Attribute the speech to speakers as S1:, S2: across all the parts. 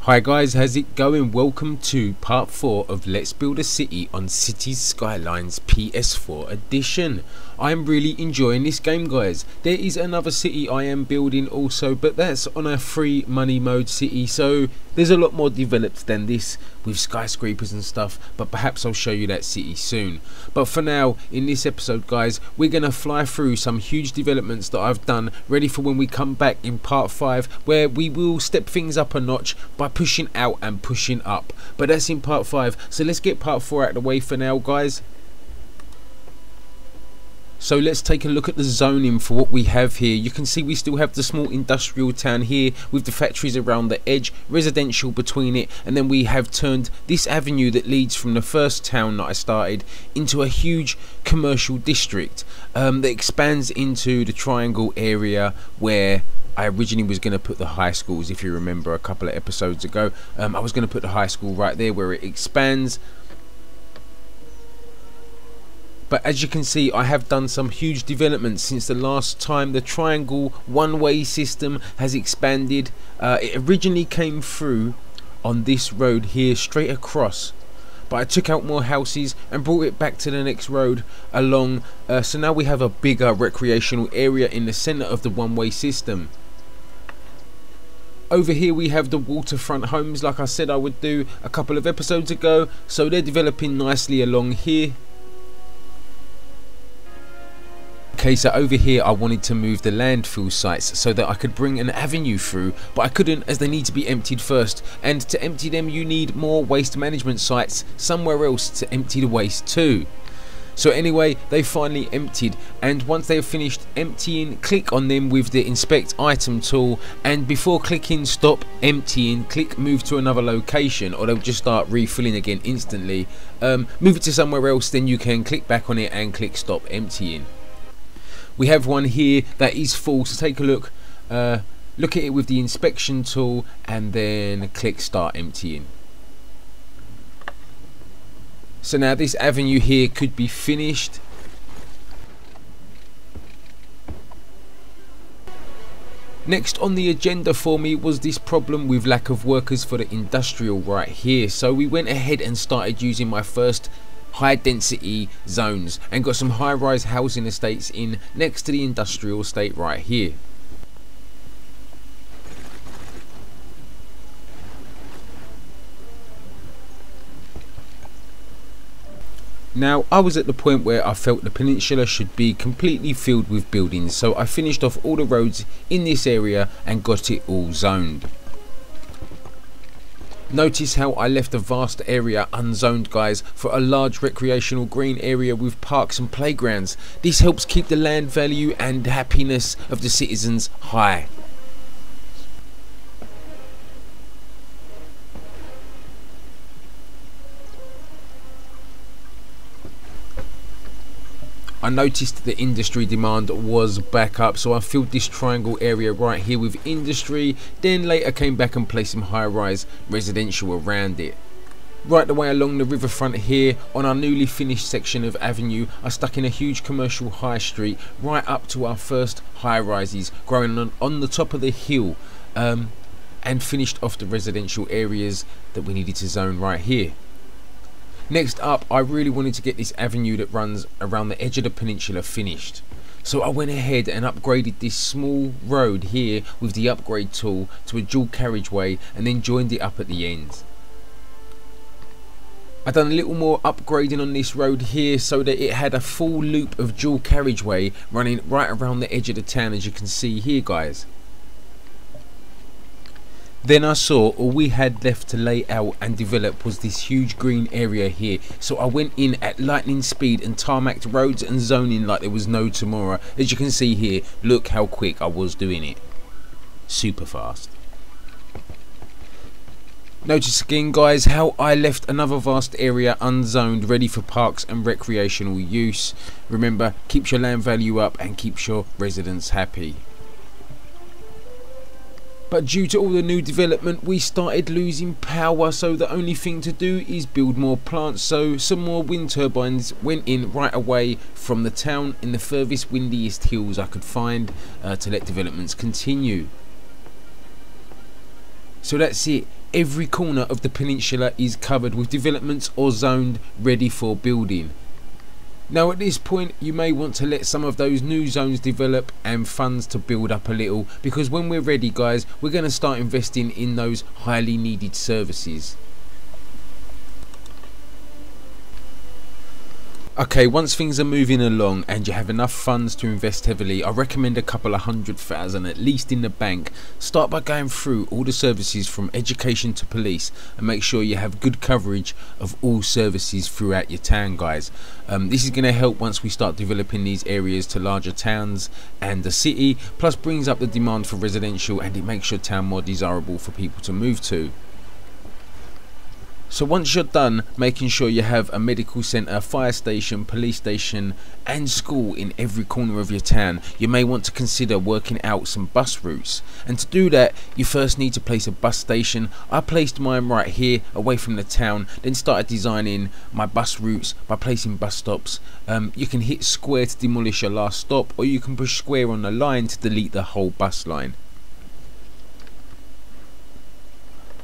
S1: Hi guys, how's it going? Welcome to part 4 of Let's Build a City on Cities Skylines PS4 edition. I am really enjoying this game, guys. There is another city I am building also, but that's on a free money mode city, so there's a lot more developed than this with skyscrapers and stuff, but perhaps I'll show you that city soon. But for now, in this episode guys, we're going to fly through some huge developments that I've done, ready for when we come back in part 5, where we will step things up a notch by pushing out and pushing up. But that's in part 5, so let's get part 4 out of the way for now guys. So let's take a look at the zoning for what we have here. You can see we still have the small industrial town here with the factories around the edge, residential between it, and then we have turned this avenue that leads from the first town that I started into a huge commercial district that expands into the triangle area where I originally was going to put the high schools. If you remember a couple of episodes ago, I was going to put the high school right there where it expands. But as you can see, I have done some huge developments since the last time. The triangle one-way system has expanded. It originally came through on this road here straight across, but I took out more houses and brought it back to the next road along, so now we have a bigger recreational area in the center of the one-way system. Over here we have the Waterfront Homes, like I said I would do a couple of episodes ago, so they're developing nicely along here. Okay, so over here I wanted to move the landfill sites so that I could bring an avenue through, but I couldn't as they need to be emptied first, and to empty them you need more waste management sites somewhere else to empty the waste to. So anyway, they finally emptied, and once they have finished emptying, click on them with the inspect item tool, and before clicking stop emptying, click move to another location, or they'll just start refilling again instantly. Move it to somewhere else, then you can click back on it and click stop emptying. We have one here that is full, so take a look. Look at it with the inspection tool and then click start emptying. So now this avenue here could be finished. Next on the agenda for me was this problem with lack of workers for the industrial right here. So we went ahead and started using my first high density zones and got some high-rise housing estates in next to the industrial estate right here. Now I was at the point where I felt the peninsula should be completely filled with buildings, so I finished off all the roads in this area and got it all zoned. Notice how I left a vast area unzoned guys for a large recreational green area with parks and playgrounds. This helps keep the land value and happiness of the citizens high. I noticed the industry demand was back up, so I filled this triangle area right here with industry, then later came back and placed some high-rise residential around it. Right the way along the riverfront here, on our newly finished section of avenue, I stuck in a huge commercial high street right up to our first high-rises growing on the top of the hill, and finished off the residential areas that we needed to zone right here. Next up, I really wanted to get this avenue that runs around the edge of the peninsula finished. So I went ahead and upgraded this small road here with the upgrade tool to a dual carriageway and then joined it up at the end. I done a little more upgrading on this road here so that it had a full loop of dual carriageway running right around the edge of the town, as you can see here guys. Then I saw all we had left to lay out and develop was this huge green area here, so I went in at lightning speed and tarmacked roads and zoning like there was no tomorrow. As you can see here, look how quick I was doing it. Super fast. Notice again guys how I left another vast area unzoned, ready for parks and recreational use. Remember, keeps your land value up and keeps your residents happy. But due to all the new development, we started losing power, so the only thing to do is build more plants. So some more wind turbines went in right away from the town in the furthest windiest hills I could find to let developments continue. So that's it. every corner of the peninsula is covered with developments or zoned ready for building. Now at this point you may want to let some of those new zones develop and funds to build up a little, because when we're ready guys, we're going to start investing in those highly needed services. Okay, once things are moving along and you have enough funds to invest heavily, I recommend a couple of $100,000 at least in the bank. Start by going through all the services from education to police and make sure you have good coverage of all services throughout your town guys. This is going to help once we start developing these areas to larger towns and the city, plus brings up the demand for residential, and it makes your town more desirable for people to move to. So once you're done making sure you have a medical centre, fire station, police station and school in every corner of your town, you may want to consider working out some bus routes. And to do that, you first need to place a bus station. I placed mine right here away from the town, then started designing my bus routes by placing bus stops. You can hit square to demolish your last stop, or you can push square on the line to delete the whole bus line.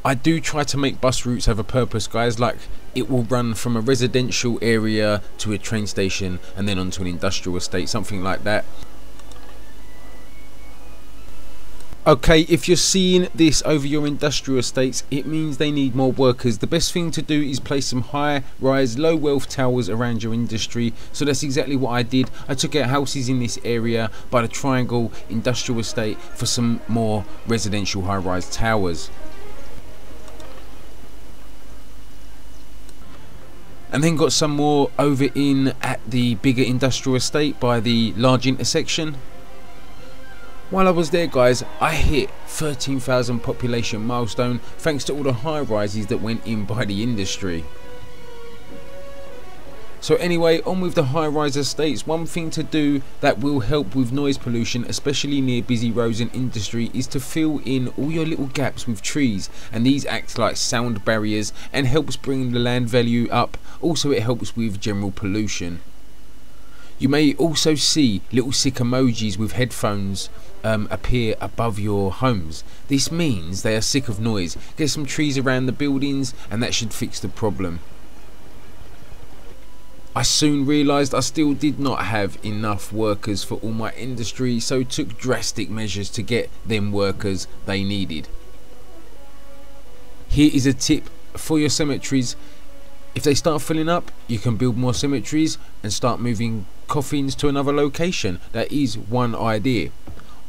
S1: I do try to make bus routes have a purpose guys, like it will run from a residential area to a train station and then onto an industrial estate, something like that. Okay, if you're seeing this over your industrial estates, it means they need more workers. The best thing to do is place some high rise low wealth towers around your industry. So that's exactly what I did. I took out houses in this area by the Triangle industrial estate for some more residential high rise towers. And then got some more over in at the bigger industrial estate by the large intersection. While I was there guys, I hit 13,000 population milestone thanks to all the high rises that went in by the industry. So anyway, on with the high-rise estates. One thing to do that will help with noise pollution, especially near busy roads and industry, is to fill in all your little gaps with trees, and these act like sound barriers and helps bring the land value up. Also it helps with general pollution. You may also see little sick emojis with headphones appear above your homes. This means they are sick of noise. Get some trees around the buildings and that should fix the problem. I soon realised I still did not have enough workers for all my industry, so took drastic measures to get them workers they needed. Here is a tip for your cemeteries. If they start filling up, you can build more cemeteries and start moving coffins to another location. That is one idea.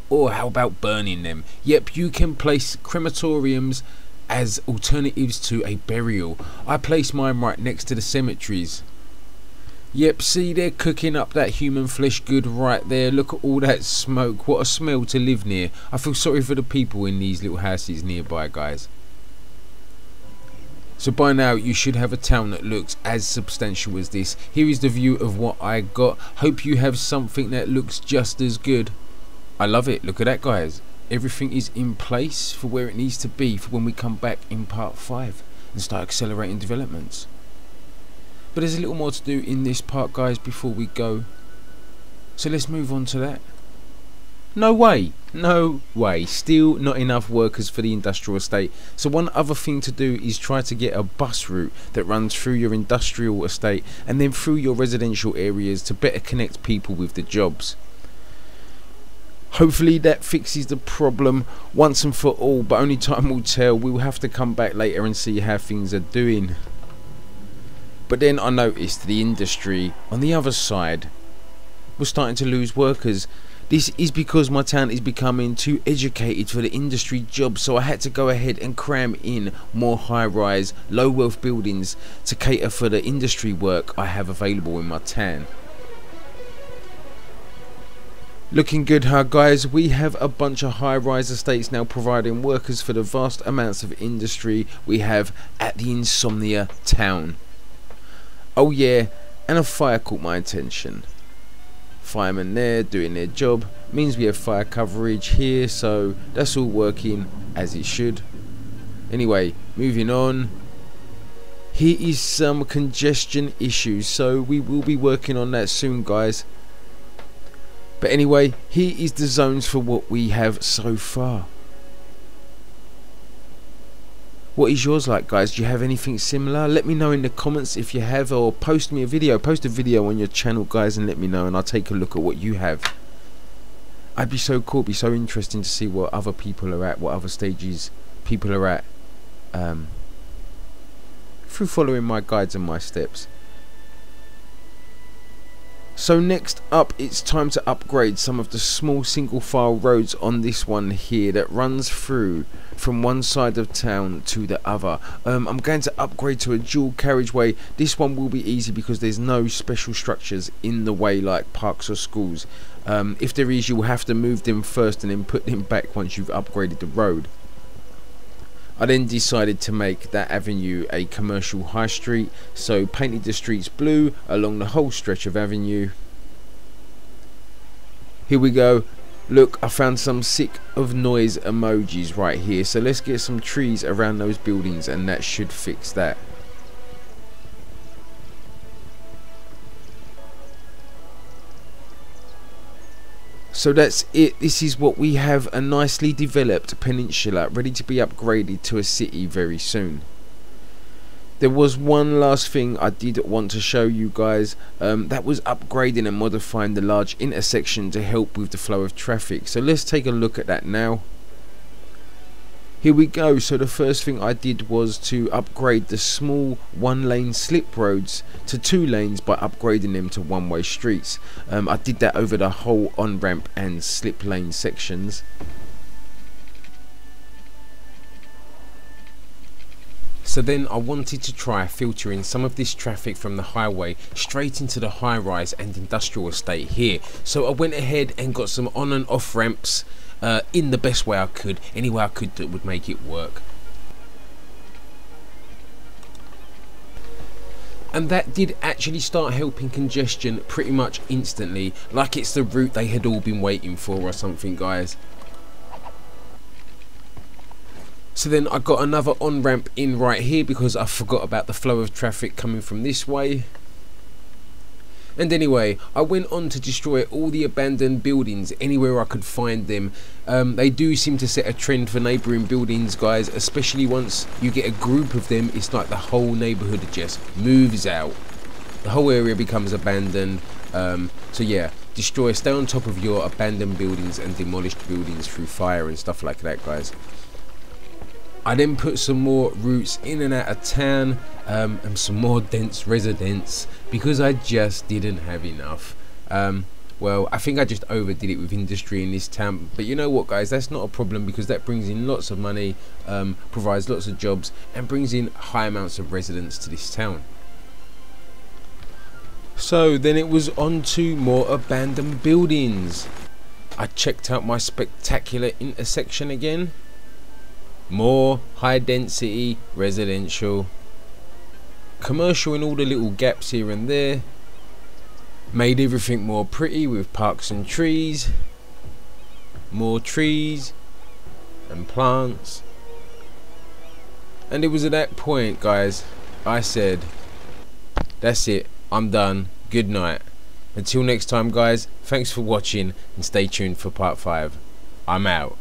S1: Or how about burning them? Yep, you can place crematoriums as alternatives to a burial. I placed mine right next to the cemeteries. Yep, see, they're cooking up that human flesh good right there. Look at all that smoke. What a smell to live near. I feel sorry for the people in these little houses nearby, guys. So by now you should have a town that looks as substantial as this. Here is the view of what I got. Hope you have something that looks just as good. I love it. Look at that, guys. Everything is in place for where it needs to be for when we come back in part 5 and start accelerating developments. But there's a little more to do in this part, guys, before we go. So let's move on to that. No way, no way. Still not enough workers for the industrial estate. So one other thing to do is try to get a bus route that runs through your industrial estate and then through your residential areas to better connect people with the jobs. Hopefully that fixes the problem once and for all, but only time will tell. We'll have to come back later and see how things are doing. But then I noticed the industry on the other side was starting to lose workers. This is because my town is becoming too educated for the industry jobs, so I had to go ahead and cram in more high-rise, low-wealth buildings to cater for the industry work I have available in my town. Looking good, huh guys? We have a bunch of high-rise estates now providing workers for the vast amounts of industry we have at the Insomnia town. Oh yeah, and a fire caught my attention. Firemen there doing their job. Means we have fire coverage here, so that's all working as it should. Anyway, moving on. Here is some congestion issues, so we will be working on that soon, guys. But anyway, here is the zones for what we have so far. What is yours like, guys? Do you have anything similar? Let me know in the comments if you have, or post me a video. Post a video on your channel, guys, and let me know, and I'll take a look at what you have. I'd be so cool, it'd be so interesting to see what other people are at, what other stages people are at, through following my guides and my steps. So next up, it's time to upgrade some of the small single file roads on this one here that runs through from one side of town to the other. I'm going to upgrade to a dual carriageway. This one will be easy because there's no special structures in the way like parks or schools. If there is, you'll have to move them first and then put them back once you've upgraded the road. I then decided to make that avenue a commercial high street, so painted the streets blue along the whole stretch of avenue. Here we go. Look, I found some sick of noise emojis right here, so let's get some trees around those buildings and that should fix that. So that's it. This is what we have, a nicely developed peninsula ready to be upgraded to a city very soon. There was one last thing I did want to show you guys, that was upgrading and modifying the large intersection to help with the flow of traffic. So let's take a look at that now. Here we go. So the first thing I did was to upgrade the small one-lane slip roads to 2 lanes by upgrading them to one-way streets. I did that over the whole on-ramp and slip lane sections. So then I wanted to try filtering some of this traffic from the highway straight into the high-rise and industrial estate here. So I went ahead and got some on and off ramps in the best way I could, any way I could that would make it work. And that did actually start helping congestion pretty much instantly, like it's the route they had all been waiting for or something, guys. So then I got another on-ramp in right here because I forgot about the flow of traffic coming from this way. And anyway, I went on to destroy all the abandoned buildings anywhere I could find them. They do seem to set a trend for neighbouring buildings, guys, especially once you get a group of them. It's like the whole neighbourhood just moves out. The whole area becomes abandoned. So yeah, destroy, stay on top of your abandoned buildings and demolished buildings through fire and stuff like that, guys. I then put some more routes in and out of town, and some more dense residents because I just didn't have enough. Well, I think I just overdid it with industry in this town, but you know what, guys, that's not a problem because that brings in lots of money, provides lots of jobs and brings in high amounts of residents to this town. So then it was on to more abandoned buildings. I checked out my spectacular intersection again. More high density residential, commercial in all the little gaps here and there. Made everything more pretty with parks and trees, more trees and plants. And it was at that point, guys, I said, that's it, I'm done, good night. Until next time, guys, thanks for watching and stay tuned for part 5. I'm out.